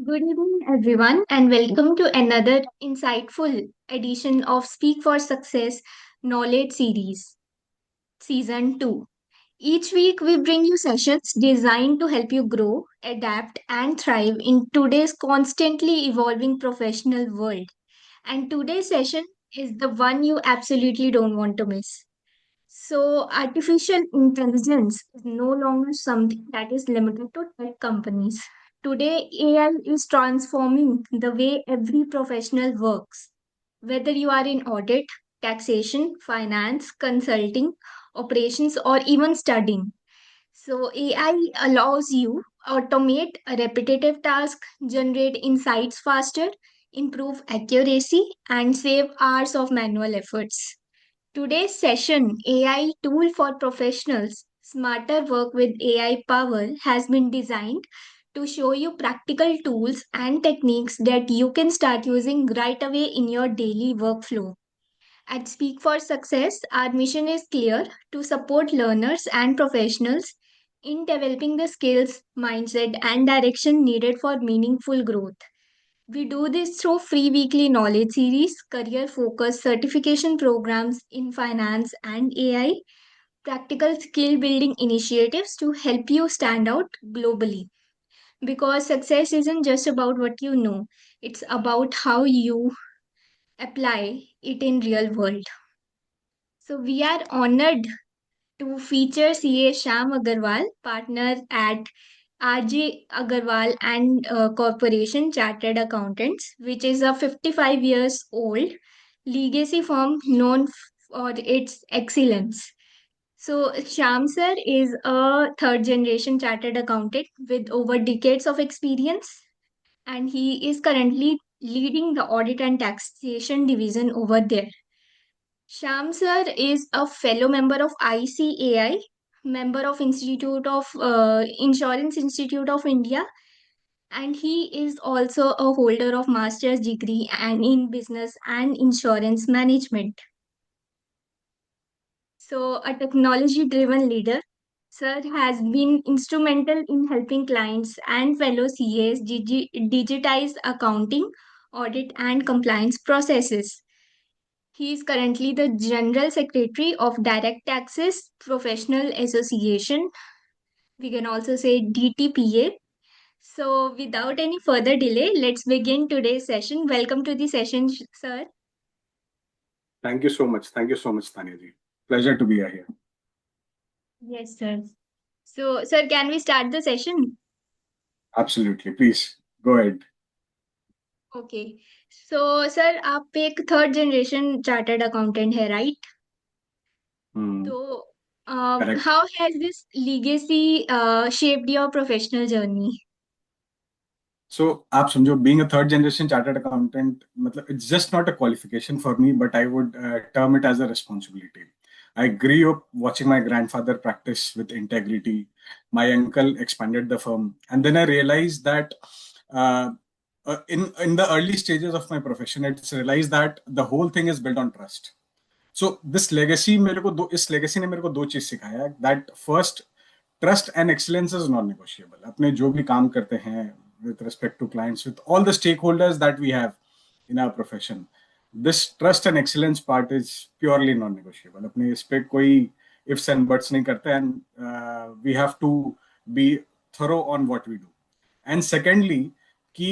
Good evening, everyone, and welcome to another insightful edition of Speak for Success Knowledge Series, Season 2. Each week, we bring you sessions designed to help you grow, adapt, and thrive in today's constantly evolving professional world. And today's session is the one you absolutely don't want to miss. So, artificial intelligence is no longer something that is limited to tech companies. Today, AI is transforming the way every professional works. Whether you are in audit, taxation, finance, consulting, operations, or even studying. So, AI allows you automate a repetitive task, generate insights faster, improve accuracy, and save hours of manual efforts. Today's session, AI Tool for Professionals Smarter Work with AI Power, has been designed to show you practical tools and techniques that you can start using right away in your daily workflow. At Speak for Success, our mission is clear to support learners and professionals in developing the skills, mindset, and direction needed for meaningful growth. We do this through free weekly knowledge series, career focused certification programs in finance and AI, practical skill building initiatives to help you stand out globally. Because success isn't just about what you know, it's about how you apply it in real world. So we are honored to feature CA Sham Agarwal, partner at RJ Agarwal and Corporation Chartered Accountants, which is a 55 years old legacy firm known for its excellence. So, Sham sir is a third generation chartered accountant with over decades of experience, and he is currently leading the audit and taxation division over there. Sham sir is a fellow member of ICAI, member of Institute of Insurance Institute of India, and he is also a holder of master's degree and in business and insurance management. So, a technology driven leader, Sir has been instrumental in helping clients and fellow CAs digitize accounting, audit, and compliance processes. He is currently the General Secretary of Direct Taxes Professional Association. We can also say DTPA. So, without any further delay, let's begin today's session. Welcome to the session, sir. Thank you so much. Thank you so much, Tanya ji. Pleasure to be here. Yes, sir. So, sir, can we start the session? Absolutely. Please go ahead. Okay so sir आप एक third generation chartered accountant है right Hmm, तो correct. How has this legacy shaped your professional journey So, आप समझो, being a third generation chartered accountant, मतलब it's just not a qualification for me, but I would term it as a responsibility. I grew up watching my grandfather practice with integrity. My uncle expanded the firm, and then I realized that uh, in the early stages of my profession, it's realized that the whole thing is built on trust. So this legacy मेरे को दो इस legacy ने मेरे को दो चीज सिखाया that first trust and excellence is non negotiable अपने जो भी काम करते हैं with respect to clients with all the stakeholders that we have in our profession this trust and excellence part is purely non negotiable अपने इस पे कोई ifs and buts नहीं करते and we have to be thorough on what we do and secondly कि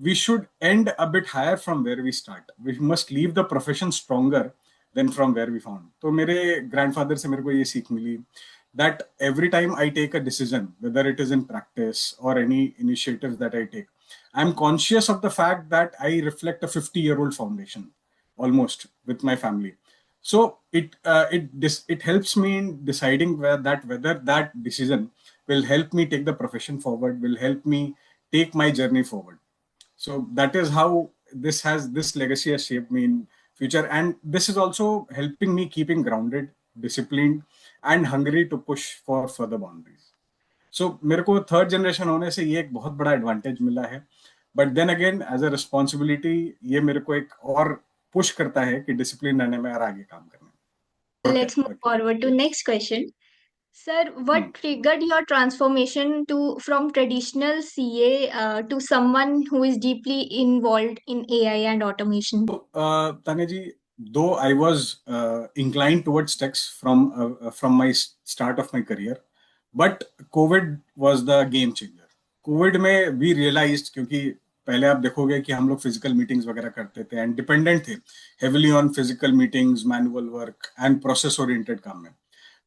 we should end a bit higher from where we start we must leave the profession stronger than from where we found तो मेरे grandfather से मेरे को ये सीख मिली that every time I take a decision whether it is in practice or any initiatives that I take I'm conscious of the fact that I reflect a 50-year-old foundation almost with my family so it helps me in deciding whether that decision will help me take the profession forward will help me take my journey forward so that is how this legacy has shaped me in future and this is also helping me keeping grounded disciplined and hungry to push for further boundaries so मेरे को third generation होने से ये एक बहुत बड़ा advantage मिला है but then again as a responsibility ये मेरे को एक और पुश करता है कि डिसिप्लिन रहने में और आगे काम करने में और लेट्स मूव क्या forward to next question Sir, what triggered your transformation to from traditional CA to someone who is deeply involved in AI and automation? Tanya ji, though I was inclined towards techs from my start of my career, but COVID was the game changer. Covid में we realised, क्योंकि पहले आप देखोगे कि हम लोग physical meetings वगैरह करते थे एंड डिपेंडेंट थे heavily on physical meetings, manual work and process oriented काम में।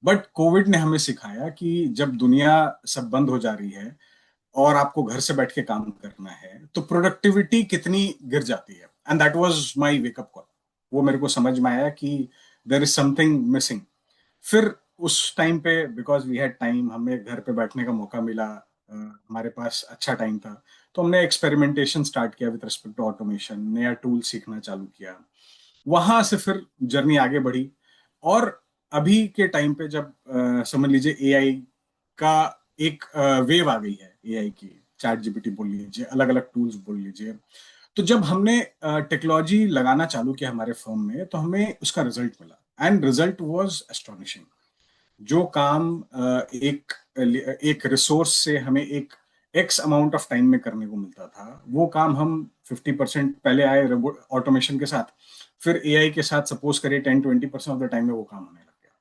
बट कोविड ने हमें सिखाया कि जब दुनिया सब बंद हो जा रही है और आपको घर से बैठ के काम करना है तो प्रोडक्टिविटी कितनी गिर जाती है। And that was my wake up call. वो मेरे को समझ में आया कि देयर इज समथिंग मिसिंग। फिर उस टाइम पे बिकॉज वी हैड टाइम, हमें घर पे बैठने का मौका मिला, हमारे पास अच्छा टाइम था, तो हमने एक्सपेरिमेंटेशन स्टार्ट किया विद रिस्पेक्ट टू ऑटोमेशन, नया टूल सीखना चालू किया। वहां से फिर जर्नी आगे बढ़ी। और अभी के टाइम पे जब समझ लीजिए एआई का एक वेव आ गई है, एआई की, चैट जीपीटी बोल लीजिए, अलग अलग टूल्स बोल लीजिए, तो जब हमने टेक्नोलॉजी लगाना चालू किया हमारे फर्म में तो हमें उसका रिजल्ट मिला एंड रिजल्ट वाज एस्टोनिशिंग। जो काम एक एक रिसोर्स से हमें एक एक्स अमाउंट ऑफ टाइम में करने को मिलता था, वो काम हम 50% पहले आए ऑटोमेशन के साथ, फिर एआई के साथ सपोज करिए 10-20% ऑफ द टाइम में वो काम होने लग गया।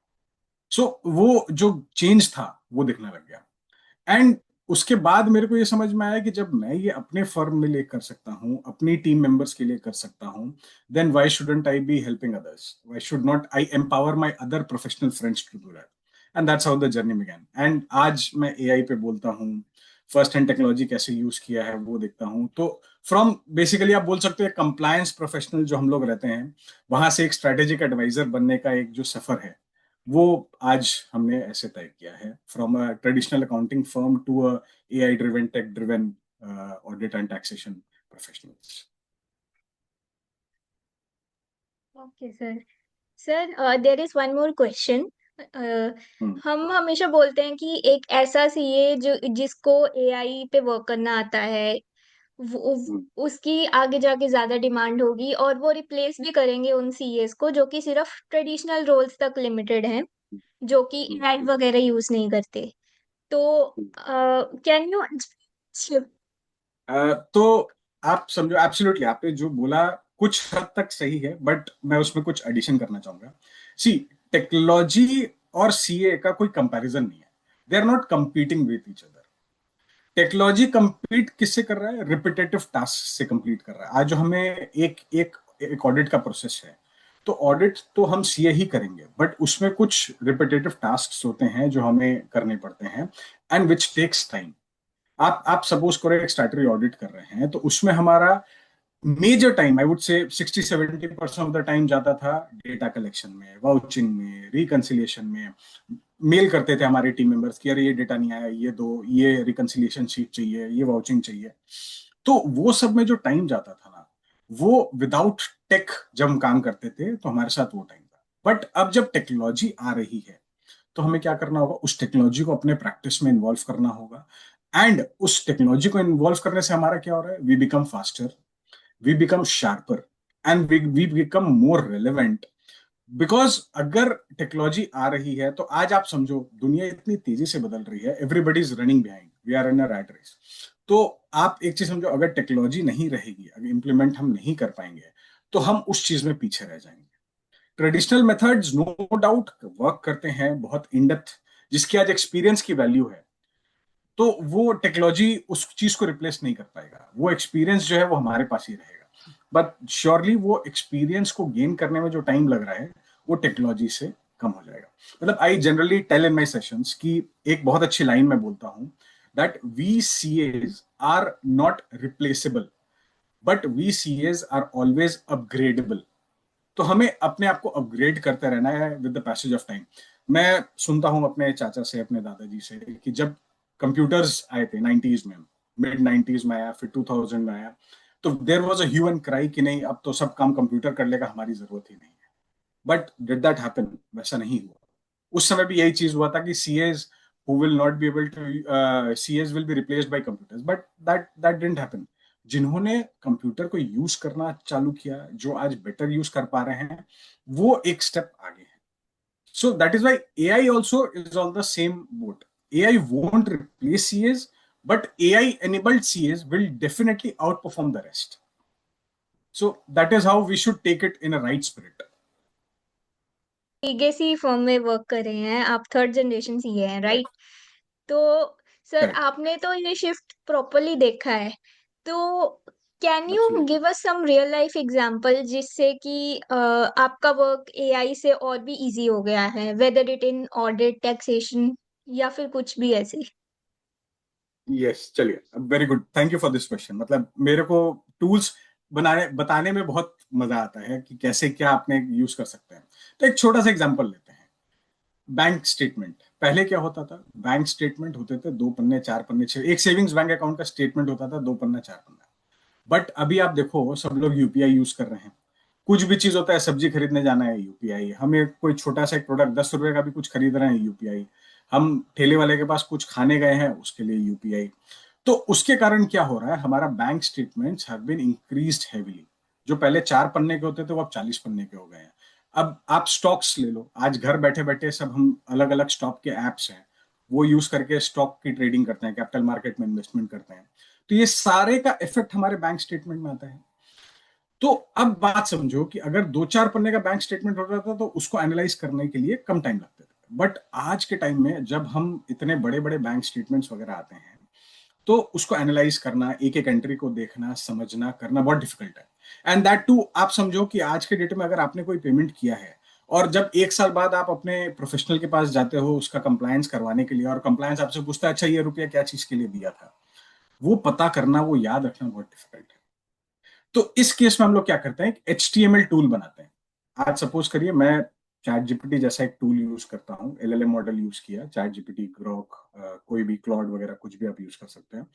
सो वो जो चेंज था वो दिखने लग गया। एंड उसके बाद मेरे को ये समझ में आया कि जब मैं ये अपने फर्म में लिए कर सकता हूँ, अपनी टीम मेंबर्स के लिए कर सकता हूँ, then why shouldn't I be helping others, why should not I empower my other professional friends to do that. And that's how the journey began. And आज मैं एआई पे बोलता हूँ, फर्स्ट हैंड टेक्नोलॉजी कैसे यूज किया है वो देखता हूँ। तो फ्रॉम बेसिकली आप बोल सकते हैं कंप्लायंस प्रोफेशनल जो हम लोग रहते हैं, वहां से एक स्ट्रेटेजिक एडवाइजर बनने का एक जो सफर है, वो आज हमने ऐसे तय किया है, from a traditional accounting firm to a AI driven, tech driven audit and taxation professionals. Okay sir. Sir, there is one more question. Hmm. हम हमेशा बोलते हैं कि एक ऐसा सीए जो जिसको एआई पे वर्क करना आता है, वो हम्म। उसकी आगे जाके ज्यादा डिमांड होगी और वो रिप्लेस भी करेंगे उन सीएस को जो कि सिर्फ ट्रेडिशनल रोल्स तक लिमिटेड हैं, जो कि हम्म। एआई वगैरह यूज नहीं करते। तो कैन यू तो आप समझो, एब्सोल्युटली आपने जो बोला कुछ हद तक सही है, बट मैं उसमें कुछ एडिशन करना चाहूंगा। सी, टेक्नोलॉजी और सीए का कोई कंपैरिजन नहीं है। They are not competing with each other. Technology compete किससे कर रहा है? रिपीटेटिव टास्क से कंप्लीट कर रहा है। आज जो हमें एक एक एक ऑडिट का प्रोसेस है, तो ऑडिट तो हम सीए ही करेंगे, बट उसमें कुछ रिपीटेटिव टास्क होते हैं जो हमें करने पड़ते हैं एंड विच टेक्स टाइम। आप सपोज करो एक स्टैट्यूटरी ऑडिट कर रहे हैं, तो उसमें हमारा मेजर टाइम, आई वुड से 60-70% ऑफ द टाइम जाता था डेटा कलेक्शन में, वाउचिंग में, रिकंसिलिएशन में। मेल करते थे हमारे टीम मेंबर्स कि अरे ये डेटा नहीं आया, ये दो, ये रिकंसिलिएशन शीट चाहिए, ये वाउचिंग चाहिए। तो वो सब में जो टाइम जाता था ना, वो विदाउट टेक जब हम काम करते थे तो हमारे साथ वो टाइम था। बट अब जब टेक्नोलॉजी आ रही है तो हमें क्या करना होगा? उस टेक्नोलॉजी को अपने प्रैक्टिस में इन्वॉल्व करना होगा। एंड उस टेक्नोलॉजी को इन्वॉल्व करने से हमारा क्या हो रहा है? We become faster, we become sharper and we become more relevant. Because अगर टेक्नोलॉजी आ रही है तो आज आप समझो दुनिया इतनी तेजी से बदल रही है, everybody is running behind, we are in a rat race. तो आप एक चीज समझो, अगर टेक्नोलॉजी नहीं रहेगी, अगर इंप्लीमेंट हम नहीं कर पाएंगे, तो हम उस चीज में पीछे रह जाएंगे। Traditional methods no doubt work करते हैं बहुत इन डेप्थ, जिसकी आज एक्सपीरियंस की वैल्यू है, तो वो टेक्नोलॉजी उस चीज को रिप्लेस नहीं कर पाएगा। वो एक्सपीरियंस जो है वो हमारे पास ही रहेगा। बट श्योरली वो एक्सपीरियंस को गेन करने में जो टाइम लग रहा है वो टेक्नोलॉजी से कम हो जाएगा। मतलब I generally tell in my sessions कि एक बहुत अच्छी लाइन में बोलता हूं, that we CAs are not replaceable, but we CAs are always upgradable. तो हमें अपने आप को अपग्रेड करते रहना है with the passage of time. मैं सुनता हूं अपने चाचा से, अपने दादाजी से, कि जब कंप्यूटर्स आए थे 90s में, मिड 90s में आया, फिर 2000 में आया, तो there was a hue and cry कि नहीं अब तो सब काम कंप्यूटर कर लेगा, हमारी जरूरत ही नहीं है। But did that happen? वैसा नहीं हुआ। उस समय भी यही चीज हुआ था कि CEOs who will not be able to CAs will be replaced by computers, but that didn't happen। जिन्होंने कंप्यूटर को यूज करना चालू किया, जो आज बेटर यूज कर पा रहे हैं, वो एक स्टेप आगे है। So that is why AI also is on the same boat. AI won't replace CAs, but AI enabled CAs will definitely outperform the rest. So that is how we should take it in a right spirit. Legacy firm में work कर रहे हैं आप, third generation CA हैं, Correct. Right? तो sir Correct. आपने तो ये शिफ्ट प्रॉपरली देखा है, तो can you Absolutely. Give us some real life example जिससे कि आपका वर्क एआई से और भी इजी हो गया है, whether it in audit, taxation या फिर कुछ भी ऐसे? यस, चलिए, very good, thank you for this question. मतलब मेरे को टूल्स बनाने बताने में बहुत मजा आता है कि कैसे क्या अपने यूज कर सकते हैं। तो एक छोटा सा एग्जांपल लेते हैं। बैंक स्टेटमेंट, पहले क्या होता था? बैंक स्टेटमेंट होते थे 2 पन्ने 4 पन्ने 6, एक सेविंग्स बैंक अकाउंट का स्टेटमेंट होता था 2 पन्ना 4 पन्ना। बट अभी आप देखो सब लोग यूपीआई यूज कर रहे हैं। कुछ भी चीज होता है, सब्जी खरीदने जाना है यूपीआई, हमें कोई छोटा सा एक प्रोडक्ट 10 रुपए का भी कुछ खरीद रहे हैं यूपीआई, हम ठेले वाले के पास कुछ खाने गए हैं उसके लिए यूपीआई। तो उसके कारण क्या हो रहा है, हमारा bank statements have been increased heavily. जो पहले 4 पन्ने के होते थे वो अब 40 पन्ने के हो गए हैं। अब आप स्टॉक्स ले लो, आज घर बैठे बैठे सब हम अलग अलग स्टॉक के एप्स हैं, वो यूज करके स्टॉक की ट्रेडिंग करते हैं, कैपिटल मार्केट में इन्वेस्टमेंट करते हैं। तो ये सारे का इफेक्ट हमारे बैंक स्टेटमेंट में आता है। तो अब बात समझो कि अगर 2 4 पन्ने का बैंक स्टेटमेंट होता था तो उसको एनालाइज करने के लिए कम टाइम लगता था, बट आज के टाइम में जब हम इतने बड़े बड़े बैंक स्टेटमेंट्स वगैरह आते हैं तो उसको एनालाइज करना, एक एक एंट्री को देखना समझना करना बहुत डिफिकल्ट है। एंड दैट टू आप समझो कि आज के डेट में अगर आपने कोई पेमेंट किया है और जब 1 साल बाद आप अपने प्रोफेशनल के पास जाते हो उसका कंप्लायंस करवाने के लिए, और कंप्लायंस आपसे पूछता है अच्छा ये रुपया क्या चीज के लिए दिया था, वो पता करना, वो याद रखना बहुत डिफिकल्ट है। तो इस केस में हम लोग क्या करते हैं, H T M L tool बनाते हैं। आज सपोज करिए मैं चैट जीपीटी जैसा एक टूल यूज करता हूँ, एलएलएम मॉडल यूज किया, चैट जीपीटी, ग्रोक, कोई भी क्लॉड वगैरह कुछ भी आप यूज कर सकते हैं।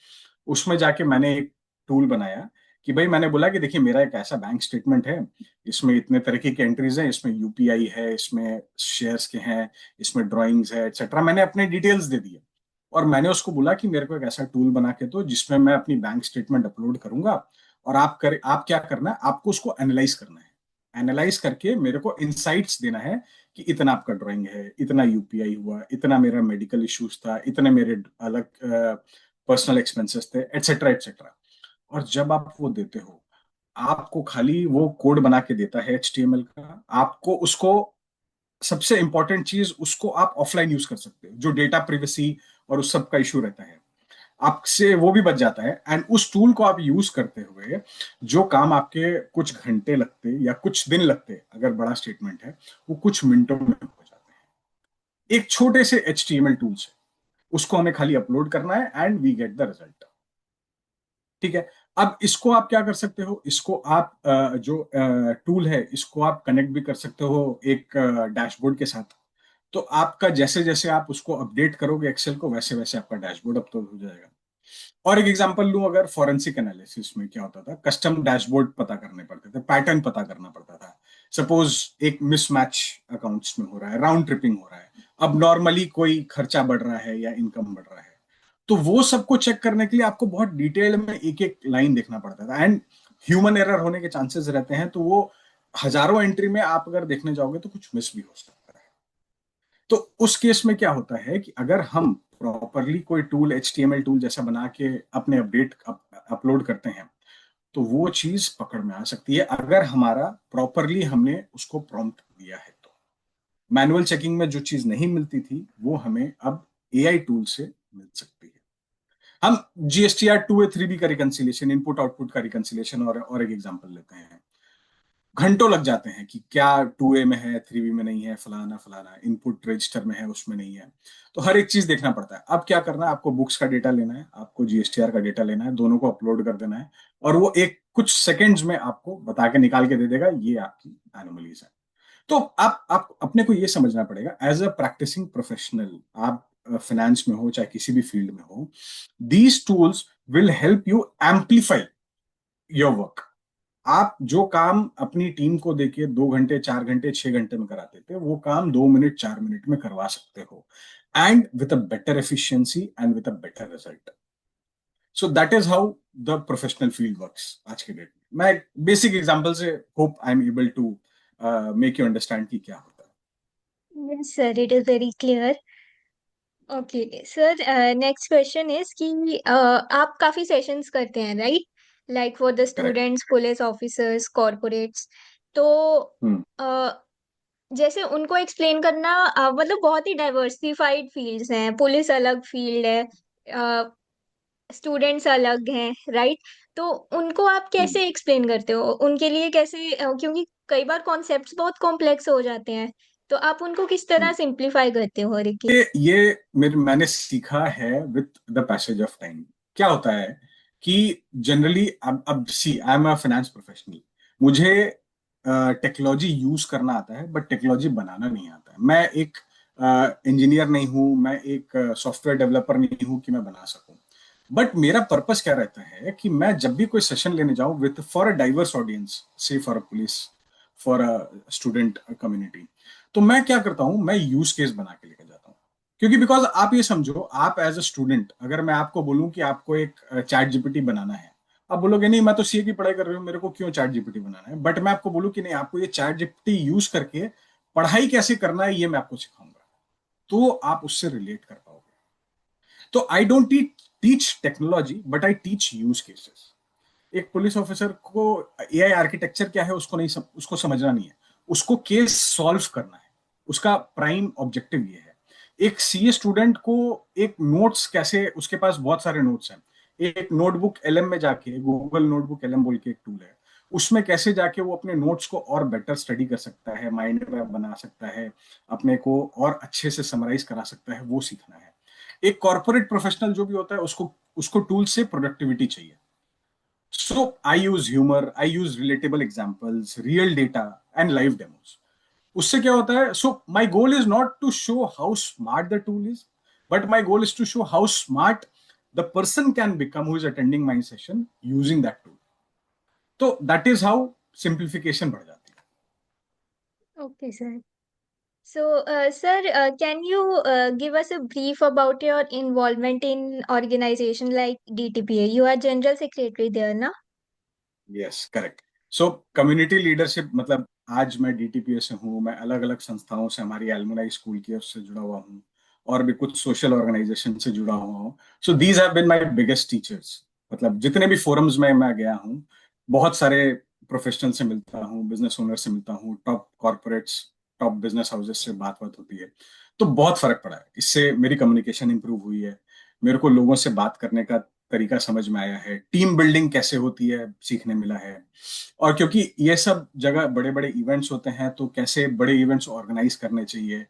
उसमें जाके मैंने एक टूल बनाया कि भाई मैंने बोला कि देखिए मेरा एक ऐसा बैंक स्टेटमेंट है, इसमें इतने तरीके की एंट्रीज हैं, इसमें यूपीआई है, इसमें शेयर्स के हैं, इसमें ड्राइंग्स है, एक्सेट्रा। मैंने अपने डिटेल्स दे दिए और मैंने उसको बोला कि मेरे को एक ऐसा टूल बना के दो जिसमें मैं अपनी बैंक स्टेटमेंट अपलोड करूंगा, और आप क्या करना है, आपको उसको एनालाइज करना है। एनालाइज करके मेरे को इंसाइट्स देना है कि इतना आपका ड्राइंग है, इतना यूपीआई हुआ, इतना मेरा मेडिकल इश्यूज था, इतने मेरे अलग पर्सनल एक्सपेंसेस थे, एटसेट्रा एटसेट्रा। और जब आप वो देते हो, आपको खाली वो कोड बना के देता है एचटीएमएल का, आपको उसको, सबसे इंपॉर्टेंट चीज, उसको आप ऑफलाइन यूज कर सकते हो। जो डेटा प्रिवेसी और उस सब का इशू रहता है आपसे वो भी बच जाता है। एंड उस टूल को आप यूज करते हुए जो काम आपके कुछ घंटे लगते या कुछ दिन लगते अगर बड़ा स्टेटमेंट है, वो कुछ मिनटों में हो जाते हैं एक छोटे से एचटीएमएल टूल से। उसको हमें खाली अपलोड करना है and we get the result. ठीक है। अब इसको आप क्या कर सकते हो, इसको आप जो टूल है इसको आप कनेक्ट भी कर सकते हो एक डैशबोर्ड के साथ। तो आपका जैसे जैसे आप उसको अपडेट करोगे एक्सेल को, वैसे वैसे आपका डैशबोर्ड अपलोड हो जाएगा। और एक एग्जांपल लूं, अगर फॉरेंसिक एनालिसिस में क्या होता था, कस्टम डैशबोर्ड पता करने पड़ते थे, पैटर्न पता करना पड़ता था। सपोज एक मिसमैच अकाउंट्स में हो रहा है, राउंड ट्रिपिंग हो रहा है, अब नॉर्मली कोई खर्चा बढ़ रहा है या इनकम बढ़ रहा है, तो वो सबको चेक करने के लिए आपको बहुत डिटेल में एक एक लाइन देखना पड़ता था। एंड ह्यूमन एरर होने के चांसेस रहते हैं, तो वो हजारों एंट्री में आप अगर देखने जाओगे तो कुछ मिस भी हो सकता है। तो उस केस में क्या होता है कि अगर हम प्रॉपरली कोई टूल, एचटीएमएल टूल जैसा बना के अपने अपडेट अपलोड करते हैं, तो वो चीज पकड़ में आ सकती है अगर हमारा प्रॉपरली हमने उसको प्रॉम्प्ट दिया है तो। मैनुअल चेकिंग में जो चीज नहीं मिलती थी वो हमें अब एआई टूल से मिल सकती है। हम जीएसटीआर 2A 3B का रिकंसिलेशन, इनपुट आउटपुट का रिकंसिलेशन और एक एग्जांपल लेते हैं। घंटों लग जाते हैं कि क्या 2A में है, 3B में नहीं है, फलाना फलाना, इनपुट रजिस्टर में है, उसमें नहीं है। तो हर एक चीज देखना पड़ता है। अब क्या करना है, आपको बुक्स का डेटा लेना है, आपको जीएसटीआर का डेटा लेना है, दोनों को अपलोड कर देना है, और वो एक कुछ सेकेंड्स में आपको बता के निकाल के दे देगा ये आपकी एनोमलीज है। तो आप अपने को ये समझना पड़ेगा एज अ प्रैक्टिसिंग प्रोफेशनल, आप फाइनेंस में हो चाहे किसी भी फील्ड में हो, these tools will help you amplify your work. आप जो काम अपनी टीम को देके 2 घंटे 4 घंटे 6 घंटे में कराते थे, वो काम 2 मिनट 4 मिनट में करवा सकते हो, and with a better efficiency and with a better result. So that is how the professional field works आज के डेट में। मैं बेसिक एग्जांपल से hope I am able to make you understand कि क्या होता है। Yes, sir, it is very clear. Okay sir, next question is कि आप काफी सेशंस करते हैं, right? Like for the correct. Students, police officers, corporates. तो हम्म। uh, जैसे उनको एक्सप्लेन करना, मतलब बहुत ही डाइवर्सिफाइड फील्ड्स हैं, पुलिस अलग फील्ड है, स्टूडेंट्स अलग हैं, राइट? तो उनको आप हम्म। कैसे एक्सप्लेन करते हो, उनके लिए कैसे, क्योंकि कई बार कॉन्सेप्ट्स बहुत कॉम्प्लेक्स हो जाते हैं, तो आप उनको किस तरह हम्म। सिंप्लीफाई करते हो हर एक? ये मैंने सीखा है with the passage of time. क्या होता है कि जनरली अब see I am a finance professional. मुझे टेक्नोलॉजी यूज करना आता है बट टेक्नोलॉजी बनाना नहीं आता है। मैं एक इंजीनियर नहीं हूं, मैं एक सॉफ्टवेयर डेवलपर नहीं हूं कि मैं बना सकूं। बट मेरा पर्पस क्या रहता है कि मैं जब भी कोई सेशन लेने जाऊं with for a diverse audience, say for a police, for a student community, तो मैं क्या करता हूं, मैं यूज केस बना के लेके जाता हूं। क्योंकि बिकॉज आप ये समझो, आप एज अ स्टूडेंट अगर मैं आपको बोलूं कि आपको एक चैट जीपीटी बनाना है, आप बोलोगे नहीं मैं तो सीए की पढ़ाई कर रही हूँ, मेरे को क्यों चैट जीपीटी बनाना है। बट मैं आपको बोलूं कि नहीं, आपको ये चैट जीपीटी यूज करके पढ़ाई कैसे करना है ये मैं आपको सिखाऊंगा, तो आप उससे रिलेट कर पाओगे। तो I don't teach technology but I teach use cases. एक पुलिस ऑफिसर को एआई आर्किटेक्चर क्या है उसको नहीं उसको समझना नहीं है, उसको केस सॉल्व करना है। उसका प्राइम ऑब्जेक्टिव ये है। एक सीए स्टूडेंट को एक नोट्स कैसे, उसके पास बहुत सारे नोट्स हैं, एक नोटबुक एलएम में जाके, गूगल नोटबुक एलएम बोल के एक टूल है, उसमें कैसे जाके वो अपने नोट्स को और बेटर स्टडी कर सकता है, माइंड मैप बना सकता है, अपने को और अच्छे से समराइज करा सकता है, वो सीखना है। एक कॉर्पोरेट प्रोफेशनल जो भी होता है उसको उसको टूल से प्रोडक्टिविटी चाहिए। So I use humor, I use relatable examples, real data, and live demos. उससे क्या होता है? So my goal is not to show how smart the tool is, but my goal is to show how smart the person can become who is attending my session using that tool. So that is how simplification बढ़ जाती है. Okay sir. So, sir, can you give us a brief about your involvement in organization like DTPA? You are General Secretary there, na? Yes, correct. So community leadership मतलब आज मैं डीटीपीए से हूँ, मैं अलग अलग संस्थाओं से, हमारी एलुमनाई स्कूल की उससे जुड़ा हुआ हूँ, और भी कुछ सोशल ऑर्गेनाइजेशन से जुड़ा हुआ हूँ। So these have been my biggest teachers. मतलब जितने भी फोरम्स में मैं गया हूँ, बहुत सारे प्रोफेशनल से मिलता हूँ, बिजनेस ओनर से मिलता हूँ, top corporates, top business houses से बात बात होती है। तो बहुत फर्क पड़ा है, इससे मेरी कम्युनिकेशन इंप्रूव हुई है, मेरे को लोगों से बात करने का तरीका समझ में आया है, टीम बिल्डिंग कैसे होती है सीखने मिला है। और क्योंकि ये सब जगह बड़े बड़े इवेंट्स होते हैं, तो कैसे बड़े इवेंट्स ऑर्गेनाइज करने चाहिए,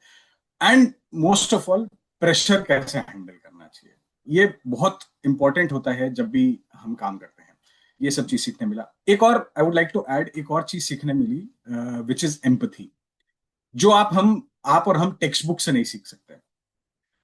and most of all pressure कैसे हैंडल करना चाहिए, ये बहुत इंपॉर्टेंट होता है जब भी हम काम करते हैं। ये सब चीज सीखने मिला। एक और I would like to add, एक और चीज सीखने मिली, विच इज एम्पथी, जो आप और हम टेक्स्ट बुक से नहीं सीख सकते।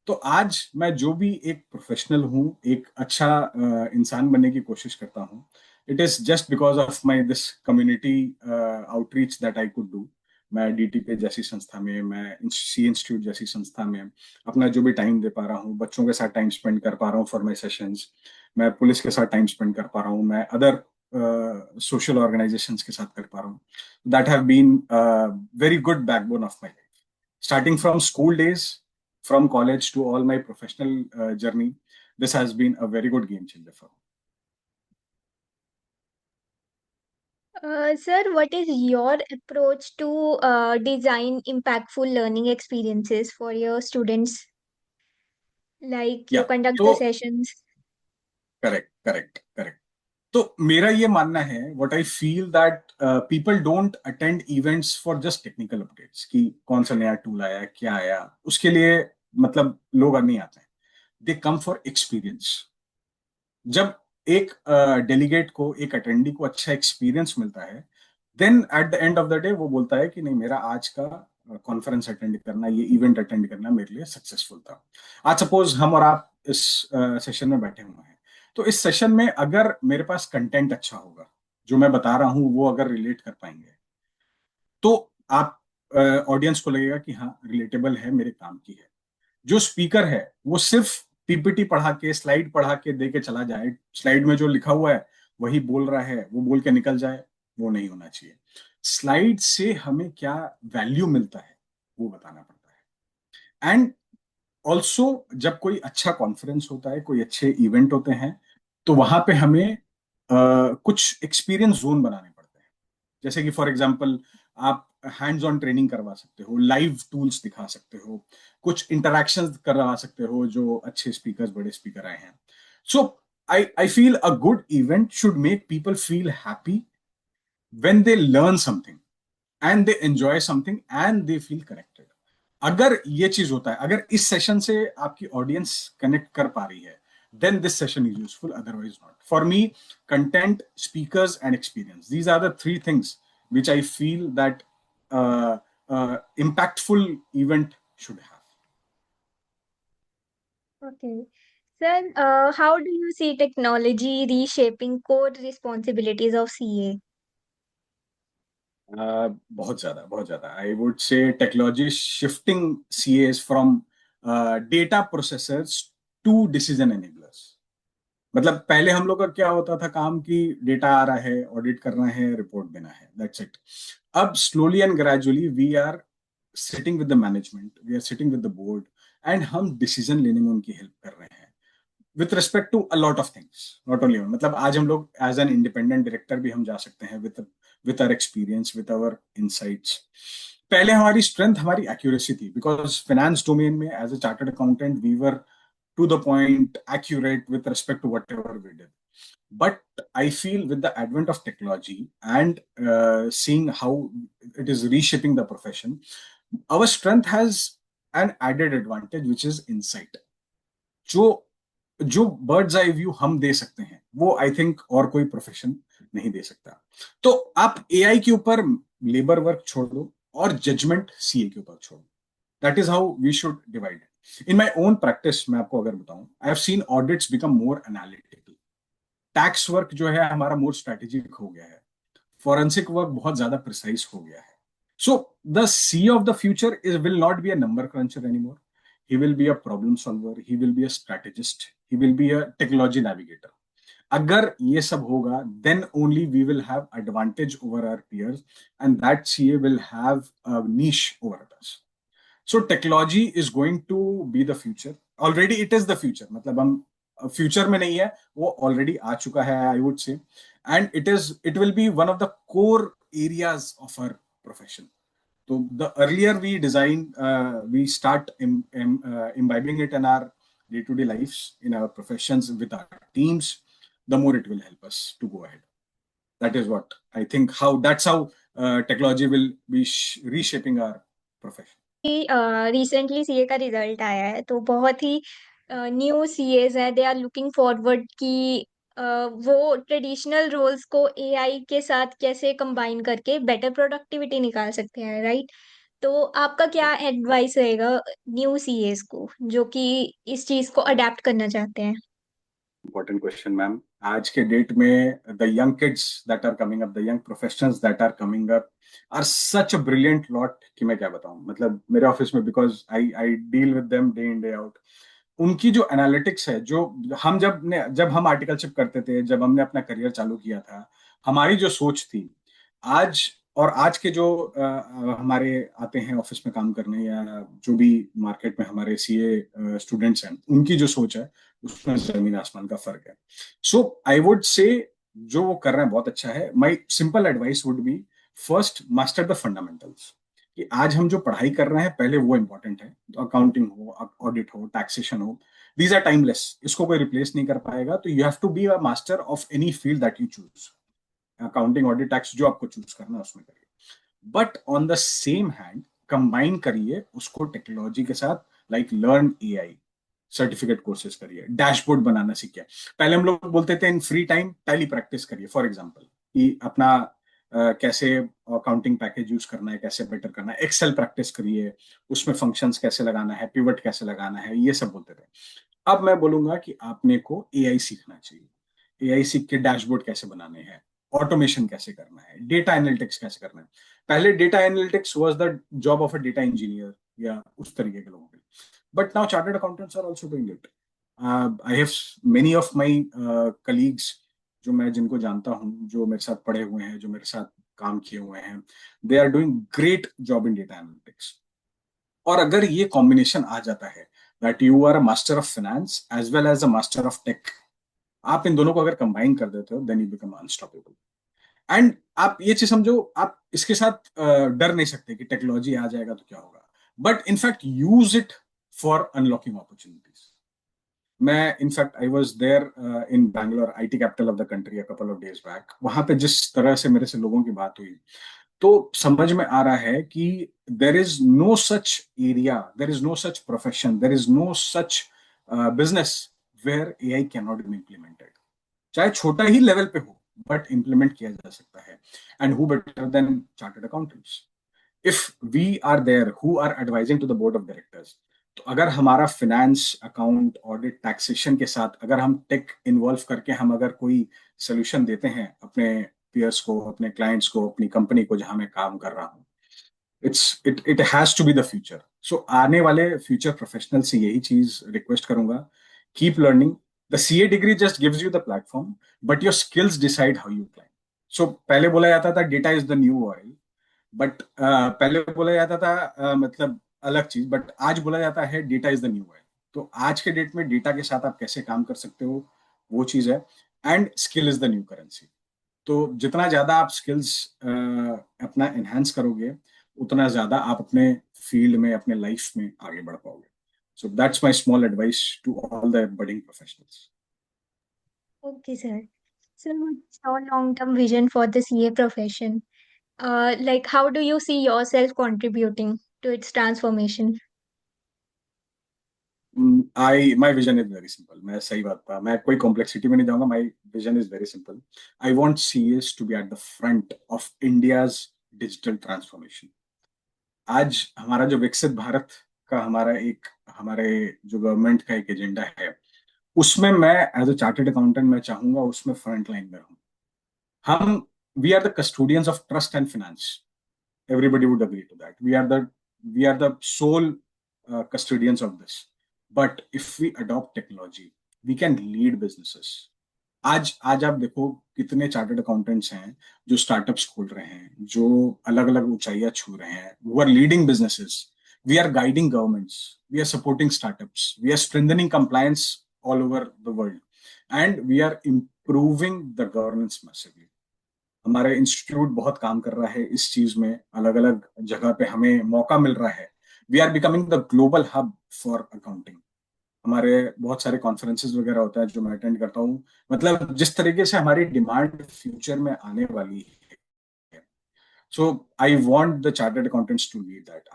तो आज मैं जो भी एक प्रोफेशनल हूँ, एक अच्छा इंसान बनने की कोशिश करता हूँ, it is just because of my this community outreach that I could do. मैं डीटीपी जैसी संस्था में, मैं सी इंस्टीट्यूट जैसी संस्था में अपना जो भी टाइम दे पा रहा हूँ, बच्चों के साथ टाइम स्पेंड कर पा रहा हूँ फॉर माई सेशंस, मैं पुलिस के साथ टाइम स्पेंड कर पा रहा हूँ, मैं अदर सोशल ऑर्गेनाइजेशंस के साथ कर पा रहा हूँ, that have been very good backbone of my life, starting from school days, from college to all my professional journey. This has been a very good game changer for me. Sir, what is your approach to design impactful learning experiences for your students? Like you Yeah, conduct the so sessions. correct, correct, correct. तो मेरा ये मानना है, what I feel that people don't attend events for just technical updates कि कौन सा नया tool आया, क्या आया, उसके लिए मतलब लोग नहीं आते हैं। दे कम फॉर एक्सपीरियंस। जब एक डेलीगेट को, एक अटेंडी को अच्छा एक्सपीरियंस मिलता है, then at the end of the day वो बोलता है कि नहीं, मेरा आज का कॉन्फ्रेंस अटेंड करना, ये इवेंट अटेंड करना मेरे लिए सक्सेसफुल था। आज सपोज हम और आप इस सेशन में बैठे हुए हैं, तो इस सेशन में अगर मेरे पास कंटेंट अच्छा होगा, जो मैं बता रहा हूं वो अगर रिलेट कर पाएंगे, तो आप ऑडियंस को लगेगा कि हाँ रिलेटेबल है, मेरे काम की है। जो स्पीकर है वो सिर्फ पीपीटी पढ़ा के, स्लाइड पढ़ा के दे के चला जाए, स्लाइड में जो लिखा हुआ है वही बोल रहा है, वो बोल के निकल जाए, वो नहीं होना चाहिए। स्लाइड से हमें क्या वैल्यू मिलता है वो बताना पड़ता है। एंड ऑल्सो जब कोई अच्छा कॉन्फ्रेंस होता है, कोई अच्छे इवेंट होते हैं, तो वहां पे हमें कुछ एक्सपीरियंस जोन बनाने पड़ते हैं। जैसे कि फॉर एग्जांपल आप हैंड्स ऑन ट्रेनिंग करवा सकते हो, लाइव टूल्स दिखा सकते हो, कुछ इंटरैक्शंस करवा सकते हो जो अच्छे स्पीकर्स, बड़े स्पीकर आए हैं। So I feel a good event should make people feel happy when they learn something and they enjoy something and they feel connected. अगर ये चीज होता है, अगर इस सेशन से आपकी ऑडियंस कनेक्ट कर पा रही है, then this session is useful, otherwise not. For me, content, speakers and experience, these are the three things which I feel that impactful event should have. Okay. Sir, how do you see technology reshaping core responsibilities of CA? बहुत ज्यादा, बहुत ज्यादा। I would say technology shifting CAs from data processors to decision enablers. मतलब पहले हम लोग का क्या होता था काम, की डेटा आ रहा है, ऑडिट करना है, रिपोर्ट देना है, दैट्स इट। अब slowly and gradually we are sitting with the management, we are sitting with the board, and हम डिसीजन लेने में उनकी हेल्प कर रहे हैं with respect to a lot of things, not only. मतलब आज हम लोग एज एन इंडिपेंडेंट डायरेक्टर भी हम जा सकते हैं with our experience, with our insights. पहले हमारी स्ट्रेंथ हमारी एक्यूरेसी थी, बिकॉज फाइनेंस डोमेन में as a chartered accountant we were to the point, accurate with respect to whatever we did. But I feel with the advent of technology and seeing how it is reshaping the profession, our strength has an added advantage, which is insight. जो जो birds eye view हम दे सकते हैं, वो I think और कोई profession नहीं दे सकता। तो आप एआई के ऊपर लेबर वर्क छोड़ दो और जजमेंट सीए के ऊपर छोड़ दो। That is how we should divide it. In my own practice मैं आपको अगर बताऊं, I have seen audits become more analytical, tax work जो है हमारा मोर स्ट्रेटेजिक हो गया है, फॉरेंसिक वर्क बहुत ज्यादा प्रिसाइज हो गया है। So the CA of the future is will not be a number cruncher anymore, he will be a problem solver, he will be a strategist, he will be a technology navigator. अगर ये सब होगा, then only we will have advantage over our peers, and that CA will have a niche over us. So technology is going to be the future. Already it is the future. मतलब हम future में नहीं है, वो already आ चुका है, I would say. And it will be one of the core areas of our profession. So the earlier we design, we start imbibing it in our day-to-day lives, in our professions, with our teams, the more it will help us to go ahead. That is what I think. That's how technology will be reshaping our profession. Recently CA का result आया है, तो बहुत ही new CEOs है, they are looking forward कि वो traditional roles को AI के साथ कैसे कंबाइन करके बेटर प्रोडक्टिविटी निकाल सकते हैं, राइट? तो आपका क्या एडवाइस रहेगा न्यू सीएस को जो कि इस चीज को अडेप्ट करना चाहते हैं? Important question, ma'am. आज के डेट में the young kids that are coming up, the young professionals that are coming up are such a brilliant lot कि मैं क्या बताऊं। मतलब मेरे ऑफिस में, because I deal with them day in day out, उनकी जो एनालिटिक्स है, जो हम जब हम आर्टिकलशिप करते थे, जब हमने अपना करियर चालू किया था, हमारी जो सोच थी, आज और आज के जो हमारे आते हैं ऑफिस में काम करने, या जो भी मार्केट में हमारे सीए स्टूडेंट्स हैं, उनकी जो सोच है, उसमें जमीन आसमान का फर्क है। सो आई वुड से जो वो कर रहे हैं बहुत अच्छा है। My simple advice would be, first master the fundamentals. कि आज हम जो पढ़ाई कर रहे हैं, पहले वो इंपॉर्टेंट है। तो अकाउंटिंग हो, ऑडिट हो, टैक्सेशन हो, दीज आर टाइमलेस, इसको कोई रिप्लेस नहीं कर पाएगा। तो you have to be a master of any field that you choose, accounting, audit, tax, जो आपको चूज करना है उसमें करिए। But on the same hand combine करिए उसको टेक्नोलॉजी के साथ, like learn AI, certificate courses करिए, डैशबोर्ड बनाना सीखिए। पहले हम लोग बोलते थे in free time Tally practice करिए, फॉर एग्जांपल, कि अपना कैसे अकाउंटिंग पैकेज यूज करना है, कैसे बेटर करना है, एक्सेल प्रैक्टिस करिए, उसमें फंक्शंस कैसे लगाना है, पिवट कैसे लगाना है, ये सब बोलते थे। अब मैं बोलूंगा कि आपने को एआई सीखना चाहिए। एआई सीख के डैशबोर्ड कैसे बनाने हैं, ऑटोमेशन कैसे करना है, डेटा एनालिटिक्स कैसे करना है। पहले data analytics was the job of a data engineer या उस तरीके के लोगों के, but now chartered accountants are also doing it. I have many of my colleagues, जो मैं जिनको जानता हूँ, जो मेरे साथ पढ़े हुए हैं, जो मेरे साथ काम किए हुए हैं, they are doing great job in data analytics. और अगर ये कॉम्बिनेशन आ जाता है that you are a master of finance as well as a master of tech, आप इन दोनों को अगर कंबाइन कर देते हो then you become unstoppable. And आप ये चीज समझो, आप इसके साथ डर नहीं सकते कि टेक्नोलॉजी आ जाएगा तो क्या होगा, but in fact use it for unlocking opportunities. मैं in fact I was there in Bangalore, IT capital of the country, a couple of days back. वहां पे जिस तरह से मेरे से लोगों की बात हुई, तो समझ में आ रहा है कि there is no such area, there is no such profession, there is no such business where AI can not be implemented, चाहे छोटा ही लेवल पे हो, बट इम्प्लीमेंट किया जा सकता है। And who better than chartered accountants? If we are there who are advising to the board of directors, तो अगर हमारा फिनेंस, अकाउंट, ऑडिट, टैक्सेशन के साथ अगर हम टेक इन्वॉल्व करके हम अगर कोई सोल्यूशन देते हैं अपने पियर्स को, अपने क्लाइंट्स को, अपनी कंपनी को जहां मैं काम कर रहा हूँ, it has to be the future. So आने वाले फ्यूचर प्रोफेशनल से यही चीज रिक्वेस्ट करूंगा, keep learning. The CA degree just gives you the platform, but your skills decide how you climb. So पहले बोला जाता था data is the new oil, but पहले बोला जाता था मतलब अलग चीज, बट आज बोला जाता है data is the new oil. तो आज के डेट में डेटा के साथ आप कैसे काम कर सकते हो, वो चीज है। And skill is the new currency. तो जितना ज्यादा आप स्किल्स अपना एनहांस करोगे, उतना ज्यादा आप अपने फील्ड में, अपने लाइफ में आगे बढ़ पाओगे। So that's my small advice to all the budding professionals. Okay, sir. So, what's your long-term vision for the CA profession? Like, how do you see yourself contributing to its transformation? I my vision is very simple. मैं सही बात था, मैं कोई complexity में नहीं जाऊंगा। My vision is very simple. I want CAs to be at the front of India's digital transformation. आज हमारा जो विकसित भारत का हमारा एक, हमारे जो गवर्नमेंट का एक एजेंडा है, उसमें मैं एज अ चार्टर्ड अकाउंटेंट मैं चाहूंगा उसमें फ्रंट लाइन में रहूं। हम, we are the custodians of trust and finance. Everybody would agree to that. We are the sole custodians of this. But if we adopt technology, we can lead businesses. आज आज आप देखो कितने chartered accountants हैं जो startups खोल रहे हैं, जो अलग अलग ऊंचाइयां छू रहे हैं, वो are leading businesses. We are guiding governments, we are supporting startups, we are strengthening compliance all over the world, and we are improving the governance massively. हमारा इंस्टीट्यूट बहुत काम कर रहा है इस चीज में, अलग अलग जगह पे हमें मौका मिल रहा है। We are becoming the global hub for accounting. हमारे बहुत सारे कॉन्फ्रेंसेस वगैरह होता है जो मैं अटेंड करता हूँ। मतलब जिस तरीके से हमारी डिमांड फ्यूचर में आने वाली है, so I want the chartered accountants to lead that.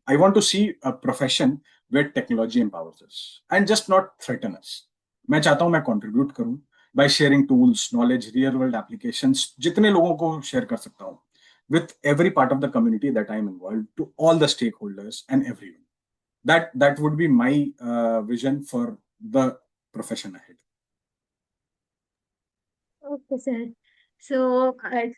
I want to see a profession where technology empowers us and just not threaten us. मैं चाहता हूं मैं कंट्रीब्यूट करूं by sharing tools, knowledge, real world applications, जितने लोगों को share कर सकता हूं, with every part of the community that I'm involved, to all the stakeholders and everyone. That would be my vision for the profession ahead. Okay, sir. So,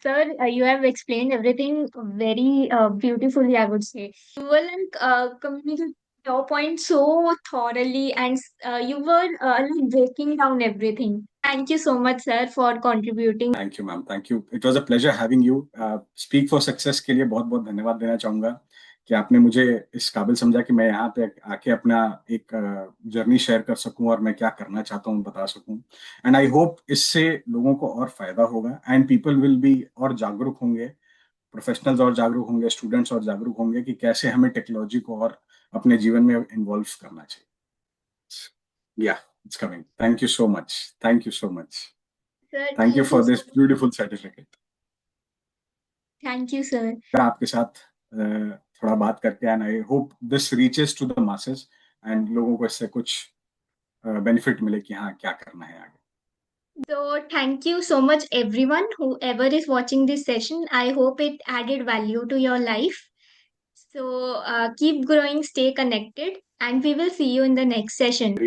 sir, you have explained everything very beautifully, I would say. You were like communicating your point so thoroughly, and you were like breaking down everything. Thank you so much, sir, for contributing. Thank you ma'am, thank you. It was a pleasure having you. Speak for success के लिए बहुत बहुत धन्यवाद देना चाहूंगा कि आपने मुझे इस काबिल समझा कि मैं यहाँ पे आके अपना एक जर्नी शेयर कर सकूं और मैं क्या करना चाहता हूँ बता सकूं। एंड आई होप इससे लोगों को और फायदा होगा, एंड पीपल विल बी और जागरूक होंगे, प्रोफेशनल्स और जागरूक होंगे, स्टूडेंट्स और जागरूक होंगे कि कैसे हमें टेक्नोलॉजी को और अपने जीवन में इन्वॉल्व करना चाहिए। Yeah, it's coming. Thank you so much, thank you so much. Sir, thank you thank you for so this beautiful certificate. Thank you, sir. आपके साथ थोड़ा बात करके, and I hope this reaches to the masses and लोगों को इससे कुछ benefit मिले कि हाँ क्या करना है आगे। So, thank you so much, everyone, whoever is watching this session. I hope it added value to your life. So, keep growing, stay connected, and we will see you in the next session.